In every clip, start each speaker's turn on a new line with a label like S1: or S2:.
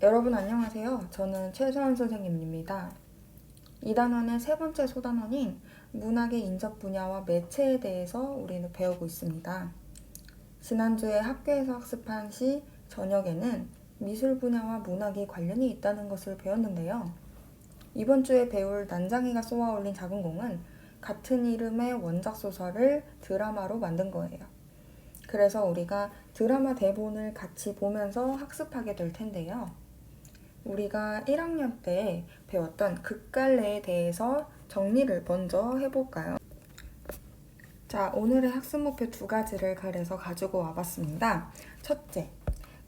S1: 여러분 안녕하세요. 저는 최서연 선생님입니다. 이 단원의 세 번째 소단원인 문학의 인접 분야와 매체에 대해서 우리는 배우고 있습니다. 지난주에 학교에서 학습한 시 저녁에는 미술 분야와 문학이 관련이 있다는 것을 배웠는데요. 이번 주에 배울 난장이가 쏘아 올린 작은 공은 같은 이름의 원작 소설을 드라마로 만든 거예요. 그래서 우리가 드라마 대본을 같이 보면서 학습하게 될 텐데요. 우리가 1학년 때 배웠던 극갈래에 대해서 정리를 먼저 해볼까요? 자, 오늘의 학습 목표 두 가지를 그래서 가지고 와봤습니다. 첫째,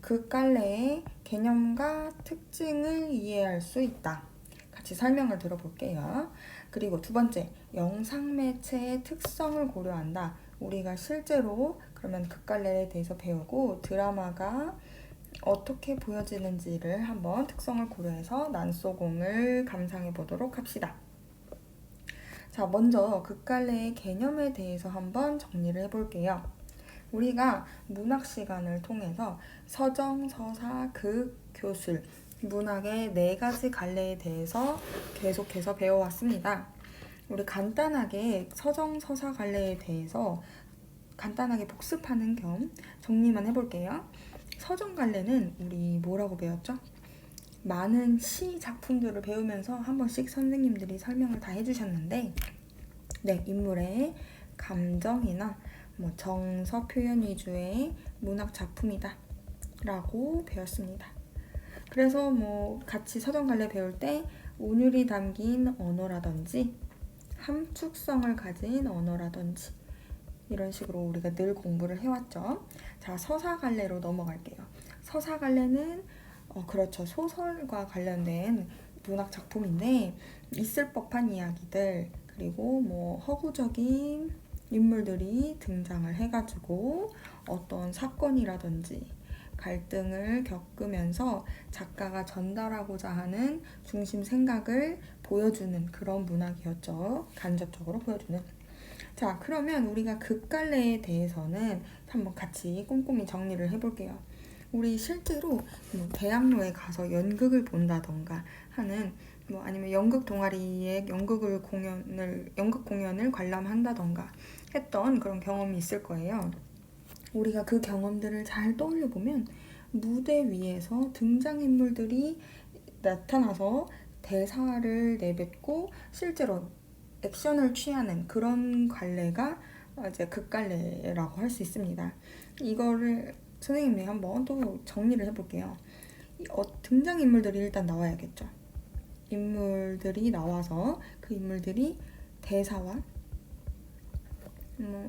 S1: 극갈래의 개념과 특징을 이해할 수 있다. 같이 설명을 들어볼게요. 그리고 두 번째, 영상 매체의 특성을 고려한다. 우리가 실제로 그러면 극갈래에 대해서 배우고 드라마가 어떻게 보여지는지를 한번 특성을 고려해서 난소공을 감상해 보도록 합시다. 자, 먼저 극갈래의 개념에 대해서 한번 정리를 해볼게요. 우리가 문학 시간을 통해서 서정, 서사, 극, 교술, 문학의 네 가지 갈래에 대해서 계속해서 배워왔습니다. 우리 간단하게 서정, 서사 갈래에 대해서 간단하게 복습하는 겸 정리만 해볼게요. 서정 갈래는 우리 뭐라고 배웠죠? 많은 시 작품들을 배우면서 한 번씩 선생님들이 설명을 다 해주셨는데, 네, 인물의 감정이나 정서 표현 위주의 문학 작품이다 라고 배웠습니다. 그래서 같이 서정 갈래 배울 때 운율이 담긴 언어라든지 함축성을 가진 언어라든지 이런 식으로 우리가 늘 공부를 해왔죠. 자, 서사 갈래로 넘어갈게요. 서사 갈래는 그렇죠. 소설과 관련된 문학 작품인데 있을 법한 이야기들 그리고 허구적인 인물들이 등장을 해가지고 어떤 사건이라든지 갈등을 겪으면서 작가가 전달하고자 하는 중심 생각을 보여주는 그런 문학이었죠. 간접적으로 보여주는. 자, 그러면 우리가 극갈래에 대해서는 한번 같이 꼼꼼히 정리를 해볼게요. 우리 실제로 대학로에 가서 연극을 본다던가 하는 아니면 연극 동아리에 연극 공연을 관람한다던가 했던 그런 경험이 있을 거예요. 우리가 그 경험들을 잘 떠올려 보면 무대 위에서 등장인물들이 나타나서 대사를 내뱉고 실제로 액션을 취하는 그런 갈래가 이제 극갈래라고 할 수 있습니다. 이거를 선생님이 한번 또 정리를 해볼게요. 등장인물들이 일단 나와야겠죠. 인물들이 나와서 그 인물들이 대사와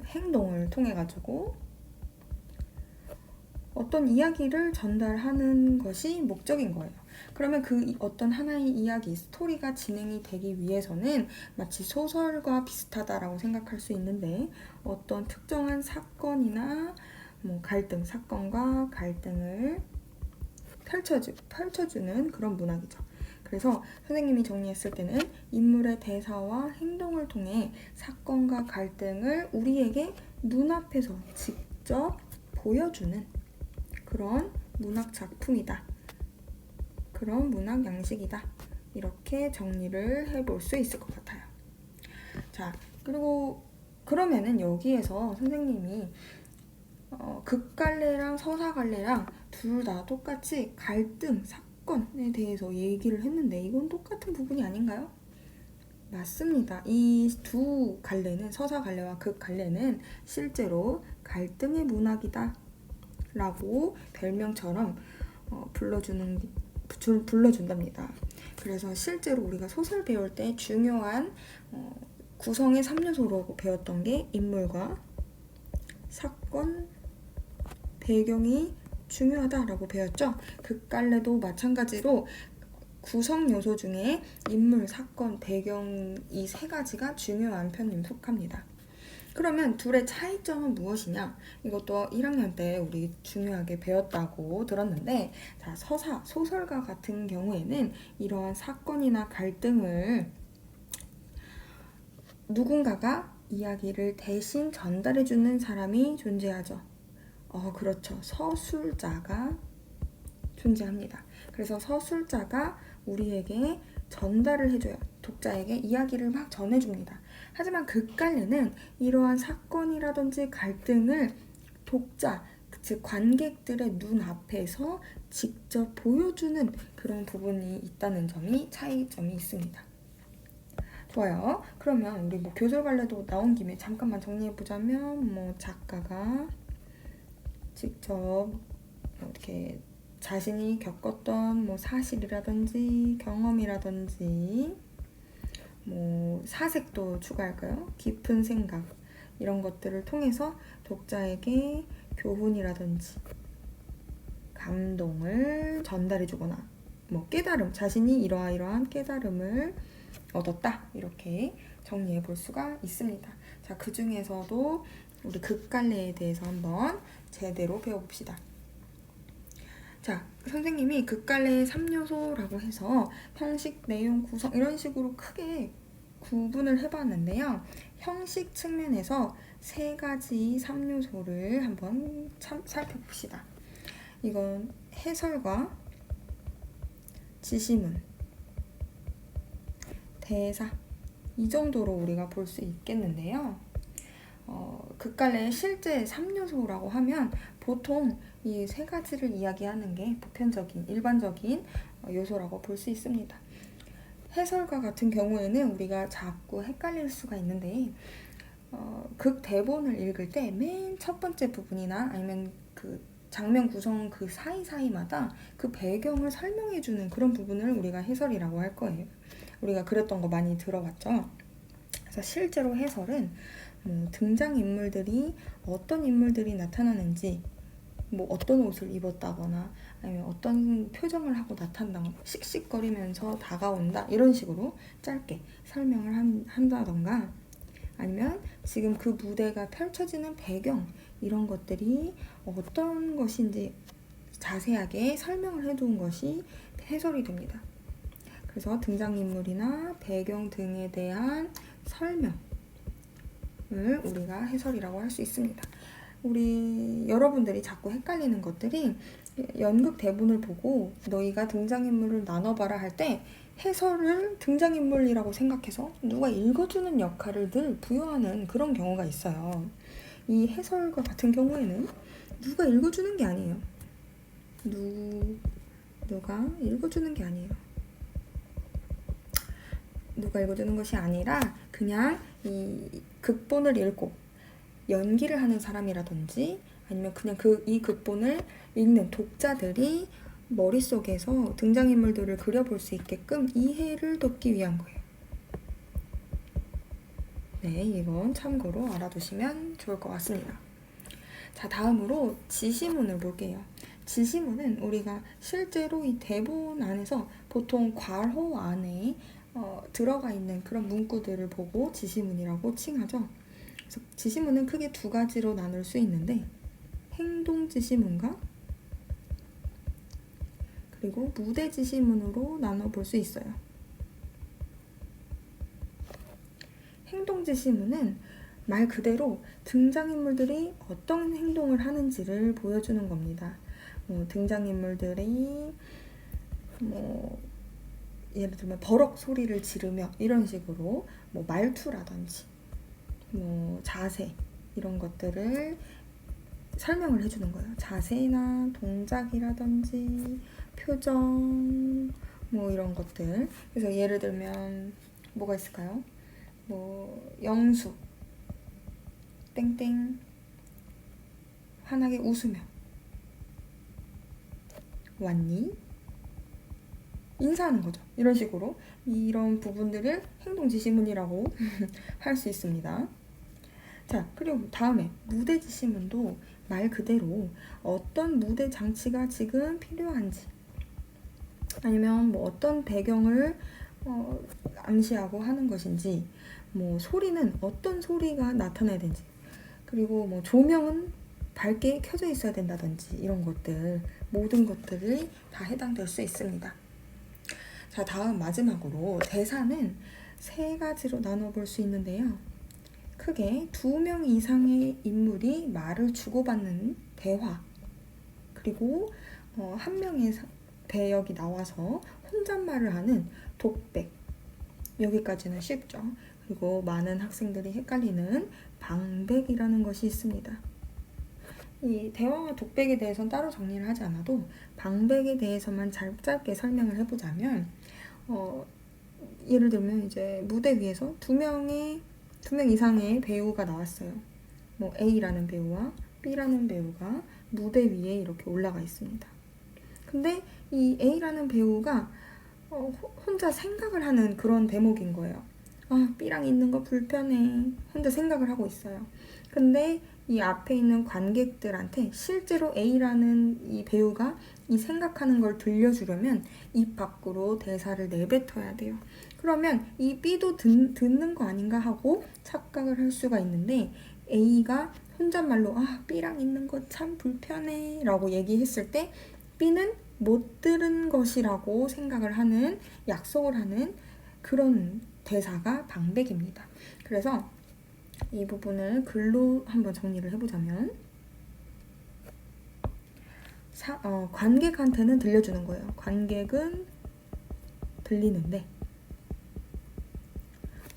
S1: 행동을 통해 가지고 어떤 이야기를 전달하는 것이 목적인 거예요. 그러면 그 어떤 하나의 이야기, 스토리가 진행이 되기 위해서는 마치 소설과 비슷하다라고 생각할 수 있는데 어떤 특정한 사건이나 사건과 갈등을 펼쳐주는 그런 문학이죠. 그래서 선생님이 정리했을 때는 인물의 대사와 행동을 통해 사건과 갈등을 우리에게 눈앞에서 직접 보여주는 그런 문학 작품이다. 그런 문학 양식이다. 이렇게 정리를 해볼 수 있을 것 같아요. 자, 그리고 그러면은 여기에서 선생님이 극갈래랑 서사갈래랑 둘 다 똑같이 갈등, 사건에 대해서 얘기를 했는데 이건 똑같은 부분이 아닌가요? 맞습니다. 이 두 갈래는 서사갈래와 극갈래는 실제로 갈등의 문학이다 라고 별명처럼 불러준답니다. 그래서 실제로 우리가 소설 배울 때 중요한 구성의 3요소로 배웠던 게 인물과 사건, 배경이 중요하다라고 배웠죠. 극갈래도 마찬가지로 구성 요소 중에 인물, 사건, 배경 이 세 가지가 중요한 편에 속합니다. 그러면 둘의 차이점은 무엇이냐? 이것도 1학년 때 우리 중요하게 배웠다고 들었는데, 자, 소설가 같은 경우에는 이러한 사건이나 갈등을 누군가가 이야기를 대신 전달해주는 사람이 존재하죠. 그렇죠. 서술자가 존재합니다. 그래서 서술자가 우리에게 전달을 해줘요. 독자에게 이야기를 막 전해줍니다. 하지만 극갈래는 이러한 사건이라든지 갈등을 독자, 즉 관객들의 눈앞에서 직접 보여주는 그런 부분이 있다는 점이 차이점이 있습니다. 좋아요. 그러면 우리 뭐 교술갈래도 나온 김에 잠깐만 정리해보자면 뭐 작가가 직접 이렇게 자신이 겪었던 뭐 사실이라든지 경험이라든지 뭐 사색도 추가할까요? 깊은 생각 이런 것들을 통해서 독자에게 교훈이라든지 감동을 전달해주거나 뭐 깨달음, 자신이 이러한 깨달음을 얻었다 이렇게 정리해 볼 수가 있습니다. 자, 그 중에서도 우리 극갈래에 대해서 한번 제대로 배워봅시다. 자, 선생님이 극갈래의 3요소라고 해서 형식, 내용, 구성 이런 식으로 크게 구분을 해봤는데요. 형식 측면에서 3가지 3요소를 한번 살펴봅시다. 이건 해설과 지시문, 대사 이 정도로 우리가 볼 수 있겠는데요. 극갈래의 실제 3요소라고 하면 보통 이 3가지를 이야기하는 게 보편적인, 일반적인 요소라고 볼 수 있습니다. 해설과 같은 경우에는 우리가 자꾸 헷갈릴 수가 있는데 극 대본을 읽을 때 맨 첫 번째 부분이나 아니면 그 장면 구성 그 사이사이마다 그 배경을 설명해주는 그런 부분을 우리가 해설이라고 할 거예요. 우리가 그랬던 거 많이 들어봤죠. 그래서 실제로 해설은 뭐 등장인물들이 어떤 인물들이 나타나는지 뭐 어떤 옷을 입었다거나 아니면 어떤 표정을 하고 나타난다거나 씩씩거리면서 다가온다 이런 식으로 짧게 설명을 한다던가 아니면 지금 그 무대가 펼쳐지는 배경 이런 것들이 어떤 것인지 자세하게 설명을 해두은 것이 해설이 됩니다. 그래서 등장인물이나 배경 등에 대한 설명을 우리가 해설이라고 할 수 있습니다. 우리 여러분들이 자꾸 헷갈리는 것들이 연극 대본을 보고 너희가 등장인물을 나눠봐라 할 때 해설을 등장인물이라고 생각해서 누가 읽어주는 역할을 늘 부여하는 그런 경우가 있어요. 이 해설과 같은 경우에는 누가 읽어주는 게 아니에요. 누가 읽어주는 게 아니에요. 누가 읽어주는 것이 아니라 그냥 이 극본을 읽고 연기를 하는 사람이라든지 아니면 그냥 이 극본을 읽는 독자들이 머릿속에서 등장인물들을 그려볼 수 있게끔 이해를 돕기 위한 거예요. 네, 이건 참고로 알아두시면 좋을 것 같습니다. 자, 다음으로 지시문을 볼게요. 지시문은 우리가 실제로 이 대본 안에서 보통 괄호 안에 들어가 있는 그런 문구들을 보고 지시문이라고 칭하죠. 그래서 지시문은 크게 2가지로 나눌 수 있는데 행동 지시문과 그리고 무대 지시문으로 나눠볼 수 있어요. 행동 지시문은 말 그대로 등장인물들이 어떤 행동을 하는지를 보여주는 겁니다. 등장인물들이 예를 들면 버럭 소리를 지르며 이런 식으로 말투라든지 자세 이런 것들을 설명을 해주는 거예요. 자세나 동작이라든지 표정 이런 것들. 그래서 예를 들면 뭐가 있을까요? 영수 땡땡 환하게 웃으며 왔니? 인사하는 거죠. 이런 식으로 이런 부분들을 행동 지시문이라고 할 수 있습니다. 자, 그리고 다음에 무대 지시문도 말 그대로 어떤 무대 장치가 지금 필요한지 아니면 어떤 배경을 암시하고 하는 것인지 소리는 어떤 소리가 나타나야 되는지 그리고 조명은 밝게 켜져 있어야 된다든지 이런 것들 모든 것들이 다 해당될 수 있습니다. 자, 다음 마지막으로 대사는 3가지로 나눠볼 수 있는데요. 크게 2명 이상의 인물이 말을 주고받는 대화 그리고 한 명의 배역이 나와서 혼잣말을 하는 독백. 여기까지는 쉽죠. 그리고 많은 학생들이 헷갈리는 방백이라는 것이 있습니다. 이 대화와 독백에 대해서는 따로 정리를 하지 않아도 방백에 대해서만 짧게 설명을 해보자면 예를 들면 이제 무대 위에서 두 명 이상의 배우가 나왔어요. 뭐 A라는 배우와 B라는 배우가 무대 위에 이렇게 올라가 있습니다. 근데 이 A라는 배우가 혼자 생각을 하는 그런 대목인 거예요. 아, B랑 있는 거 불편해. 혼자 생각을 하고 있어요. 근데 이 앞에 있는 관객들한테 실제로 A라는 이 배우가 이 생각하는 걸 들려주려면 입 밖으로 대사를 내뱉어야 돼요. 그러면 이 B도 듣는 거 아닌가 하고 착각을 할 수가 있는데 A가 혼잣말로 B랑 있는 거 참 불편해 라고 얘기했을 때 B는 못 들은 것이라고 생각을 하는, 약속을 하는 그런 대사가 방백입니다. 그래서 이 부분을 글로 한번 정리를 해보자면 관객한테는 들려주는 거예요. 관객은 들리는데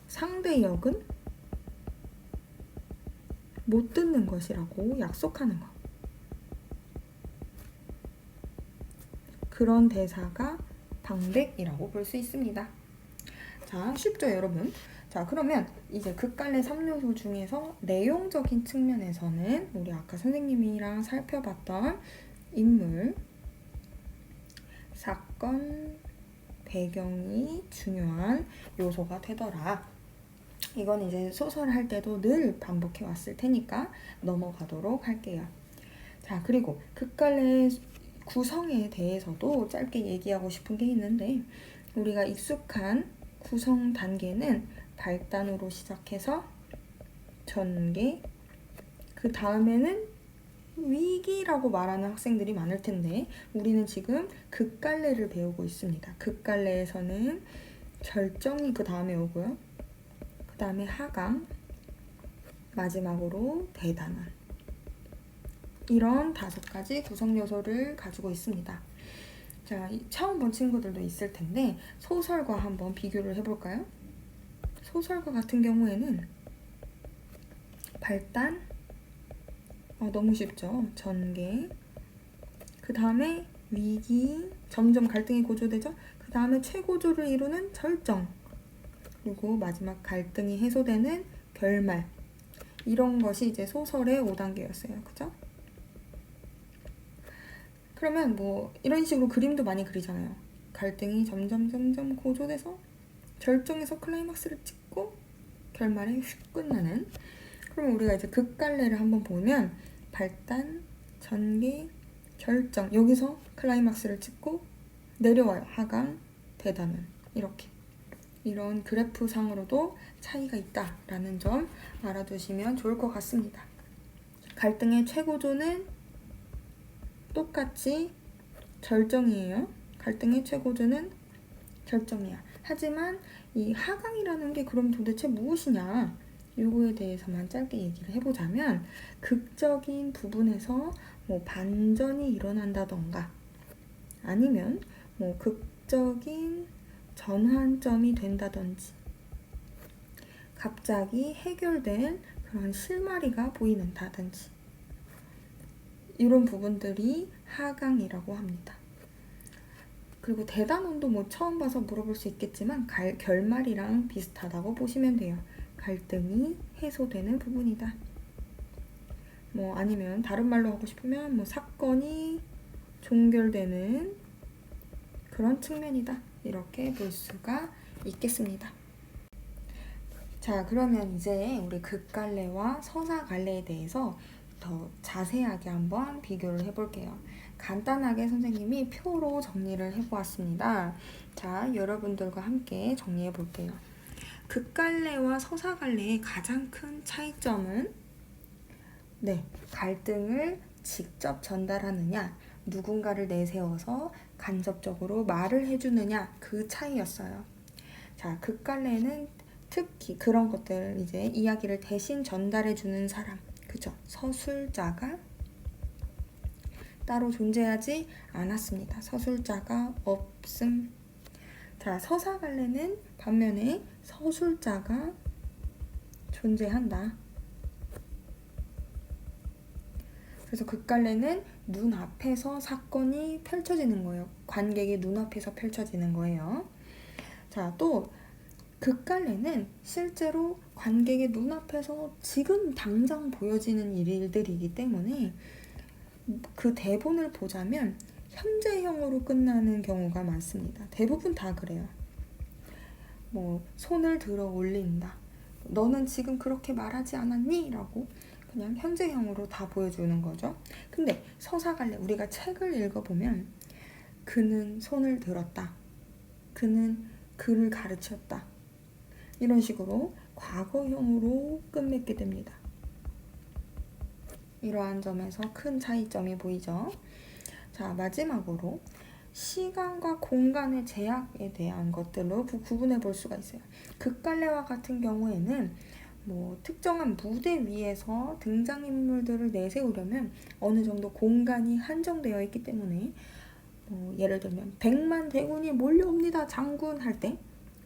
S1: 상대 역은 못 듣는 것이라고 약속하는 거. 그런 대사가 방백이라고 볼 수 있습니다. 자, 쉽죠, 여러분? 자, 그러면 이제 극갈래 3요소 중에서 내용적인 측면에서는 우리 아까 선생님이랑 살펴봤던 인물, 사건, 배경이 중요한 요소가 되더라. 이건 이제 소설 할 때도 늘 반복해 왔을 테니까 넘어가도록 할게요. 자, 그리고 극갈래 구성에 대해서도 짧게 얘기하고 싶은 게 있는데 우리가 익숙한 구성 단계는 발단으로 시작해서 전개, 그 다음에는 위기라고 말하는 학생들이 많을 텐데 우리는 지금 극갈래를 배우고 있습니다. 극갈래에서는 결정이 그 다음에 오고요. 그 다음에 하강, 마지막으로 대단원. 이런 5가지 구성 요소를 가지고 있습니다. 자, 처음 본 친구들도 있을 텐데 소설과 한번 비교를 해볼까요? 소설과 같은 경우에는 발단, 너무 쉽죠? 전개, 그 다음에 위기, 점점 갈등이 고조되죠? 그 다음에 최고조를 이루는 절정, 그리고 마지막 갈등이 해소되는 결말. 이런 것이 이제 소설의 5단계였어요. 그죠? 그러면 뭐 이런 식으로 그림도 많이 그리잖아요. 갈등이 점점 고조돼서 절정에서 클라이막스를 찍고 결말에 휙 끝나는. 그러면 우리가 이제 극갈래를 한번 보면 발단, 전개, 결정, 여기서 클라이막스를 찍고 내려와요. 하강, 대단원. 이렇게. 이런 그래프상으로도 차이가 있다라는 점 알아두시면 좋을 것 같습니다. 갈등의 최고조는 똑같이 절정이에요. 갈등의 최고조는 절정이야. 하지만 이 하강이라는 게 그럼 도대체 무엇이냐? 요거에 대해서만 짧게 얘기를 해보자면 극적인 부분에서 뭐 반전이 일어난다던가 아니면 뭐 극적인 전환점이 된다든지 갑자기 해결된 그런 실마리가 보이는다든지 이런 부분들이 하강이라고 합니다. 그리고 대단원도 뭐 처음 봐서 물어볼 수 있겠지만 결말이랑 비슷하다고 보시면 돼요. 갈등이 해소되는 부분이다. 뭐 아니면 다른 말로 하고 싶으면 뭐 사건이 종결되는 그런 측면이다. 이렇게 볼 수가 있겠습니다. 자, 그러면 이제 우리 극갈래와 서사갈래에 대해서 더 자세하게 한번 비교를 해볼게요. 간단하게 선생님이 표로 정리를 해보았습니다. 자, 여러분들과 함께 정리해 볼게요. 극갈래와 서사갈래의 가장 큰 차이점은 갈등을 직접 전달하느냐, 누군가를 내세워서 간접적으로 말을 해주느냐, 그 차이였어요. 자, 극갈래는 특히 그런 것들 이제 이야기를 대신 전달해주는 사람, 그죠? 서술자가 따로 존재하지 않았습니다. 서술자가 없음. 자, 서사갈래는 반면에 서술자가 존재한다. 그래서 극갈래는 눈앞에서 사건이 펼쳐지는 거예요. 관객의 눈앞에서 펼쳐지는 거예요. 자, 또 극갈래는 실제로 관객의 눈앞에서 지금 당장 보여지는 일들이기 때문에 그 대본을 보자면 현재형으로 끝나는 경우가 많습니다. 대부분 다 그래요. 뭐 손을 들어 올린다. 너는 지금 그렇게 말하지 않았니? 라고 그냥 현재형으로 다 보여주는 거죠. 근데 서사갈래, 우리가 책을 읽어보면 그는 손을 들었다. 그는 그를 가르쳤다. 이런 식으로 과거형으로 끝맺게 됩니다. 이러한 점에서 큰 차이점이 보이죠. 자, 마지막으로 시간과 공간의 제약에 대한 것들로 구분해 볼 수가 있어요. 극갈래와 같은 경우에는 뭐 특정한 무대 위에서 등장인물들을 내세우려면 어느 정도 공간이 한정되어 있기 때문에 예를 들면 100만 대군이 몰려옵니다 장군 할 때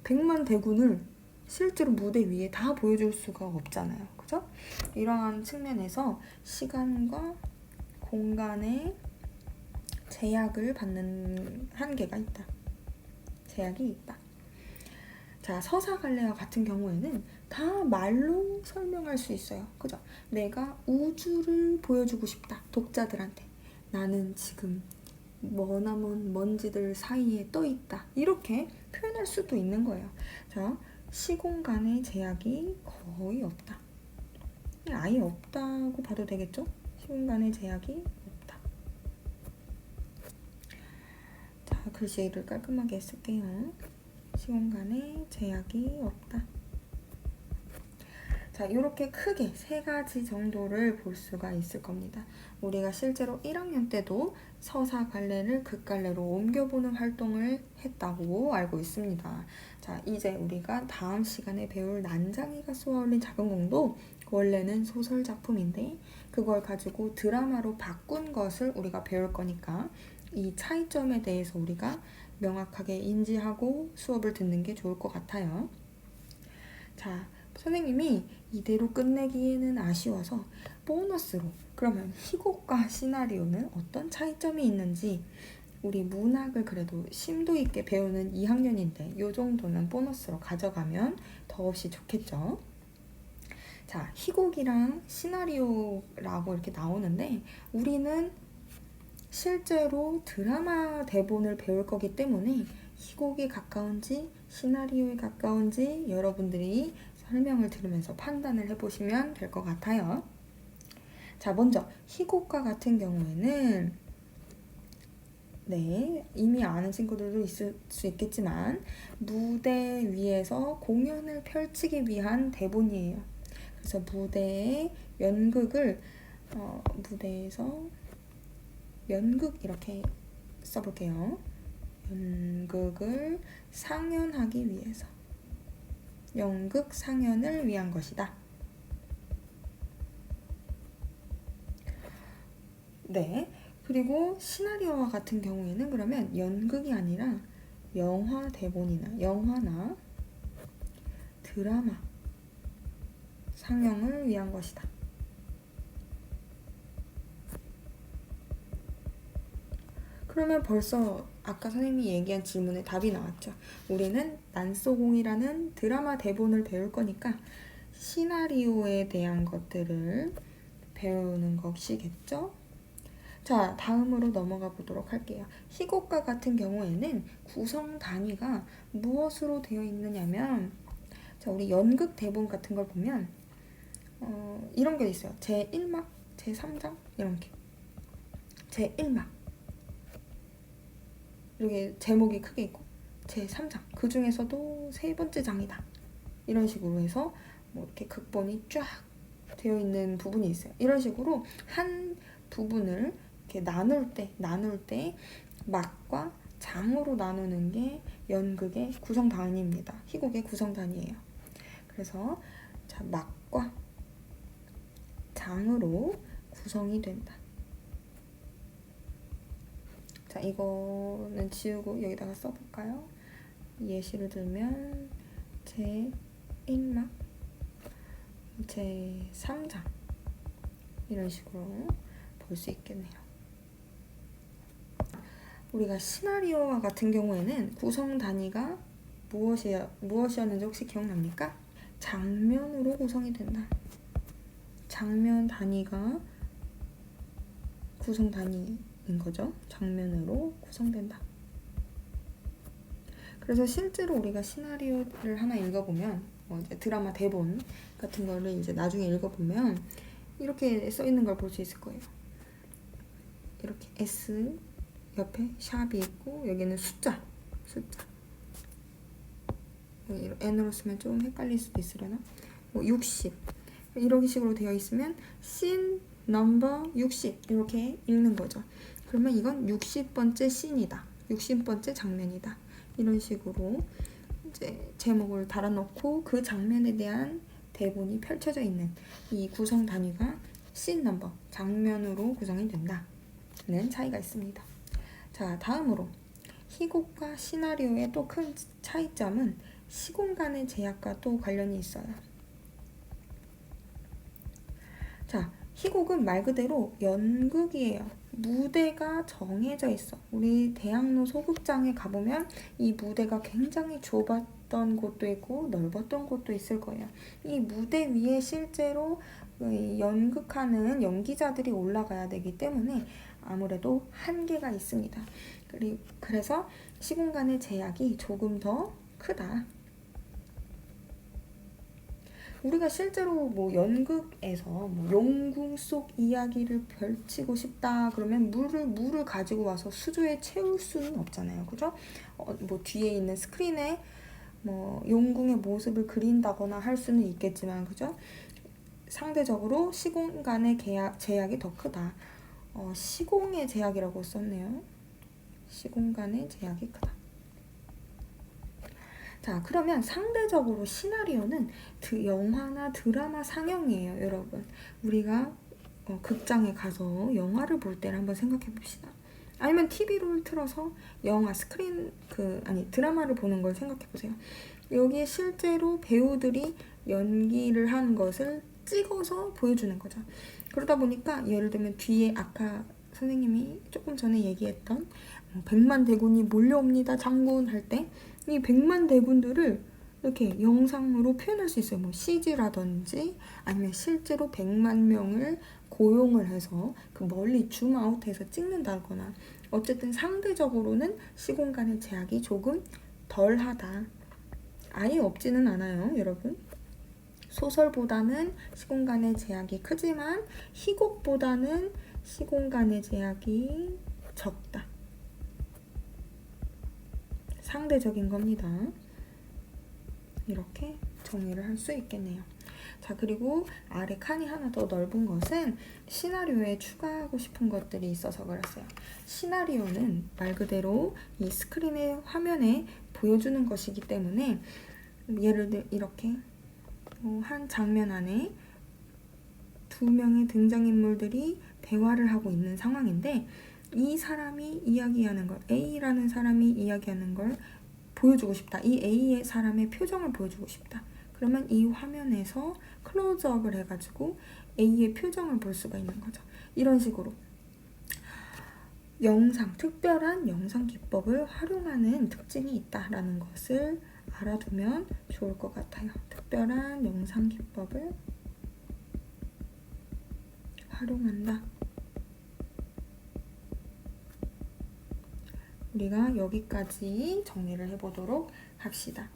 S1: 100만 대군을 실제로 무대 위에 다 보여줄 수가 없잖아요. 그죠? 이러한 측면에서 시간과 공간의 제약을 받는 한계가 있다. 제약이 있다. 자, 서사갈래와 같은 경우에는 다 말로 설명할 수 있어요. 그죠? 내가 우주를 보여주고 싶다. 독자들한테. 나는 지금 머나먼 먼지들 사이에 떠 있다. 이렇게 표현할 수도 있는 거예요. 자, 시공간의 제약이 거의 없다. 아예 없다고 봐도 되겠죠? 시공간의 제약이 없다. 자, 글씨를 깔끔하게 쓸게요. 시공간의 제약이 없다. 자, 이렇게 크게 세 가지 정도를 볼 수가 있을 겁니다. 우리가 실제로 1학년 때도 서사갈래를 극갈래로 옮겨보는 활동을 했다고 알고 있습니다. 자, 이제 우리가 다음 시간에 배울 난장이가 쏘아올린 작은 공도 원래는 소설 작품인데 그걸 가지고 드라마로 바꾼 것을 우리가 배울 거니까 이 차이점에 대해서 우리가 명확하게 인지하고 수업을 듣는 게 좋을 것 같아요. 자, 선생님이 이대로 끝내기에는 아쉬워서 보너스로 그러면 희곡과 시나리오는 어떤 차이점이 있는지 우리 문학을 그래도 심도 있게 배우는 2학년인데 이 정도는 보너스로 가져가면 더없이 좋겠죠. 자, 희곡이랑 시나리오라고 이렇게 나오는데 우리는 실제로 드라마 대본을 배울 거기 때문에 희곡에 가까운지 시나리오에 가까운지 여러분들이 설명을 들으면서 판단을 해보시면 될 것 같아요. 자, 먼저 희곡과 같은 경우에는 이미 아는 친구들도 있을 수 있겠지만 무대 위에서 공연을 펼치기 위한 대본이에요. 그래서 무대에 연극을 무대에서 연극 이렇게 써볼게요. 연극을 상연하기 위해서 연극 상연을 위한 것이다. 네, 그리고 시나리오와 같은 경우에는 그러면 연극이 아니라 영화 대본이나 영화나 드라마 상영을 위한 것이다. 그러면 벌써 아까 선생님이 얘기한 질문에 답이 나왔죠. 우리는 난소공이라는 드라마 대본을 배울 거니까 시나리오에 대한 것들을 배우는 것이겠죠? 자, 다음으로 넘어가 보도록 할게요. 희곡과 같은 경우에는 구성 단위가 무엇으로 되어 있느냐면 자, 우리 연극 대본 같은 걸 보면 이런 게 있어요. 제1막, 제3장 이런 게 제1막 이렇게 제목이 크게 있고 제3장 그 중에서도 세 번째 장이다 이런 식으로 해서 뭐 이렇게 극본이 쫙 되어 있는 부분이 있어요. 이런 식으로 한 부분을 이렇게 나눌 때 막과 장으로 나누는 게 연극의 구성 단위입니다. 희곡의 구성 단위예요. 그래서 자, 막과 장으로 구성이 된다. 자, 이거는 지우고 여기다가 써볼까요? 예시를 들면 제1막, 제3장 이런 식으로 볼 수 있겠네요. 우리가 시나리오와 같은 경우에는 구성 단위가 무엇이었는지 혹시 기억납니까? 장면으로 구성이 된다. 장면 단위가 구성 단위인 거죠. 장면으로 구성된다. 그래서 실제로 우리가 시나리오를 하나 읽어보면 이제 드라마 대본 같은 거를 이제 나중에 읽어보면 이렇게 써 있는 걸 볼 수 있을 거예요. 이렇게 S 옆에 샵이 있고 여기는 숫자 N으로 쓰면 좀 헷갈릴 수도 있으려나? 60 이런 식으로 되어 있으면 씬 넘버 60 이렇게 읽는 거죠. 그러면 이건 60번째 씬이다. 60번째 장면이다. 이런 식으로 이제 제목을 달아놓고 그 장면에 대한 대본이 펼쳐져 있는 이 구성 단위가 씬 넘버, 장면으로 구성이 된다는 차이가 있습니다. 자, 다음으로 희곡과 시나리오의 또 큰 차이점은 시공간의 제약과 또 관련이 있어요. 자, 희곡은 말 그대로 연극이에요. 무대가 정해져 있어. 우리 대학로 소극장에 가보면 이 무대가 굉장히 좁았던 곳도 있고 넓었던 곳도 있을 거예요. 이 무대 위에 실제로 연극하는 연기자들이 올라가야 되기 때문에 아무래도 한계가 있습니다. 그래서 시공간의 제약이 조금 더 크다. 우리가 실제로 연극에서 용궁 속 이야기를 펼치고 싶다 그러면 물을 가지고 와서 수조에 채울 수는 없잖아요. 그죠? 뒤에 있는 스크린에 용궁의 모습을 그린다거나 할 수는 있겠지만, 그죠? 상대적으로 시공간의 제약이 더 크다. 시공의 제약이라고 썼네요. 시공간의 제약이 크다. 자, 그러면 상대적으로 시나리오는 영화나 드라마 상영이에요, 여러분. 우리가 극장에 가서 영화를 볼 때를 한번 생각해 봅시다. 아니면 TV를 틀어서 드라마를 보는 걸 생각해 보세요. 여기에 실제로 배우들이 연기를 한 것을 찍어서 보여주는 거죠. 그러다 보니까 예를 들면 뒤에 아까 선생님이 조금 전에 얘기했던 100만 대군이 몰려옵니다, 장군 할 때 이 100만 대군들을 이렇게 영상으로 표현할 수 있어요. CG라든지 아니면 실제로 100만 명을 고용을 해서 그 멀리 줌아웃해서 찍는다거나, 어쨌든 상대적으로는 시공간의 제약이 조금 덜하다. 아예 없지는 않아요, 여러분. 소설보다는 시공간의 제약이 크지만 희곡보다는 시공간의 제약이 적다. 상대적인 겁니다. 이렇게 정의를 할 수 있겠네요. 자, 그리고 아래 칸이 하나 더 넓은 것은 시나리오에 추가하고 싶은 것들이 있어서 그랬어요. 시나리오는 말 그대로 이 스크린의 화면에 보여주는 것이기 때문에 예를 들어 이렇게 한 장면 안에 두 명의 등장인물들이 대화를 하고 있는 상황인데, 이 사람이 이야기하는 걸, A라는 사람이 이야기하는 걸 보여주고 싶다. 이 A의 사람의 표정을 보여주고 싶다. 그러면 이 화면에서 클로즈업을 해가지고 A의 표정을 볼 수가 있는 거죠. 이런 식으로 특별한 영상 기법을 활용하는 특징이 있다라는 것을 알아두면 좋을 것 같아요. 특별한 영상 기법을 활용한다. 우리가 여기까지 정리를 해보도록 합시다.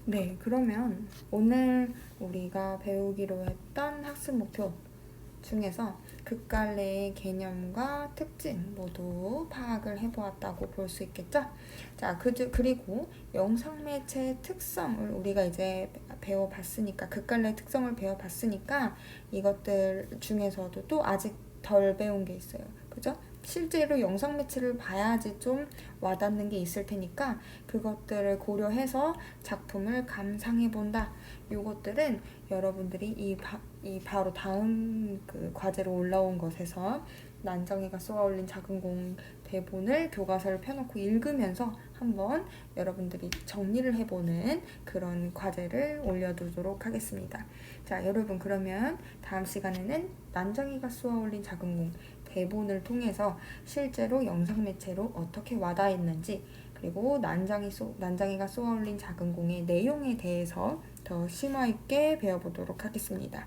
S1: 네, 그러면 오늘 우리가 배우기로 했던 학습 목표 중에서 극갈래의 개념과 특징 모두 파악을 해보았다고 볼 수 있겠죠? 자, 그리고 영상 매체의 특성을 우리가 이제 배워봤으니까, 극갈래의 특성을 배워봤으니까 이것들 중에서도 또 아직 덜 배운 게 있어요. 그죠? 실제로 영상 매체를 봐야지 좀 와닿는 게 있을 테니까 그것들을 고려해서 작품을 감상해본다. 요것들은 여러분들이 바로 다음 그 과제로 올라온 것에서 난정이가 쏘아올린 작은 공 대본을 교과서를 펴놓고 읽으면서 한번 여러분들이 정리를 해보는 그런 과제를 올려두도록 하겠습니다. 자, 여러분 그러면 다음 시간에는 난장이가 쏘아올린 작은 공 대본을 통해서 실제로 영상 매체로 어떻게 와닿았는지, 그리고 난장이가 쏘아올린 작은 공의 내용에 대해서 더 심화 있게 배워보도록 하겠습니다.